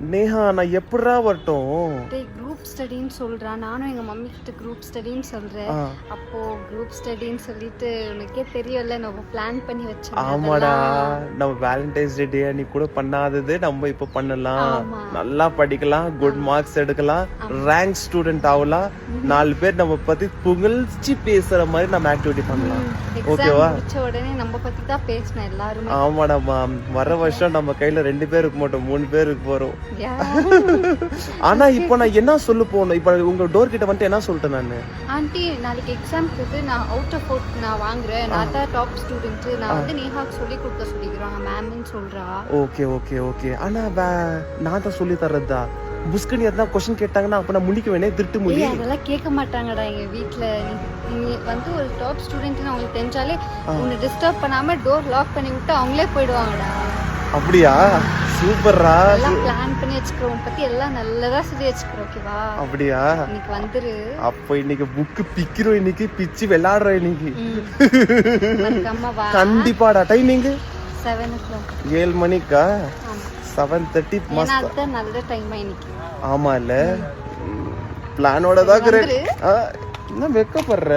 நேஹா நான் எப்படா வரட்டும்? டேய் குரூப் ஸ்டடின்னு சொல்றா. நானும் எங்க மம்மி கிட்ட குரூப் ஸ்டடின்னு சொல்றேன். அப்போ குரூப் ஸ்டடின்னு சொல்லிட்டு உனக்கே தெரியும்ல நம்ம பிளான் பண்ணி வச்சோம். ஆமாடா, நம்ம வேலண்டைன்ஸ் டே அன்னைக்கு கூட பண்ணாதது நம்ம இப்ப பண்ணலாம். நல்லா படிக்கலாம், குட் மார்க்ஸ் எடுக்கலாம், ரேங்க் ஸ்டூடெண்ட் ஆகலாம், 4 பேர் நம்ம பத்தி புகழ்ச்சி பேசுற மாதிரி நம்ம ஆக்டிவிட்டி பண்ணலாம். ஓகேவா? முடிச்ச உடனே நம்ம பத்தி தான் பேசணும் எல்லாரும். ஆமாடா மேம், வர வருஷம் நம்ம கையில 2 பேருக்கு மட்டும் 3 பேருக்கு போறோம். ஆனா இப்போ நான் என்ன சொல்ல போனேன், இப்போ உங்க டோர் கிட்ட வந்து என்ன சொல்லிட்டேன் நானு, ஆண்டி நாளைக்கு எக்ஸாம்க்கு நான் அவுட் ஆஃப் அவுட் நான் வாங்குறேன், நான் தான் டாப் ஸ்டூடெண்ட், நான் வந்து நேஹாக்கு சொல்லி கொடுக்க சொல்லிக்கிறோம் மேம்னு சொல்றா. Okay okay okay. ஆனா நான் தான் சொல்லி தரதா? புஸ்கனி எதனா क्वेश्चन கேட்டாங்கன்னா அப்ப நான் முழிக்க வேணே, திருட்டு முழி. அதெல்லாம் கேட்க மாட்டாங்கடா எங்க வீட்ல. நீ வந்து ஒரு டாப் ஸ்டூடெண்ட்னு அவங்களுக்கு தெரிஞ்சாலே உன்னை டிஸ்டர்ப் பண்ணாம டோர் லாக் பண்ணி விட்டு அவங்களே போயிடுவாங்கடா. அப்படியா? சூப்பர்ரா. எல்லாம் பிளான் பண்ணி வச்சுக்கிறோம், பத்தி எல்லாம் நல்லதா சொல்லி வச்சுக்கிறோம். ஓகேவா? அப்படியா? இன்னைக்கு வந்துரு. அப்போ இன்னைக்கு புக் பிக்கிறோம், இன்னைக்கு பிச்சி விளையாடுறோம் இன்னைக்கு. கண்டிப்பாடா. Timing 7 o'clock. 7 மணிக்கா? 7:30 மஸ்ட். அதான் நல்ல டைம் இன்னைக்கு. ஆமா இல்ல, பிளானோட தான். என்ன வெக்கப்படுற?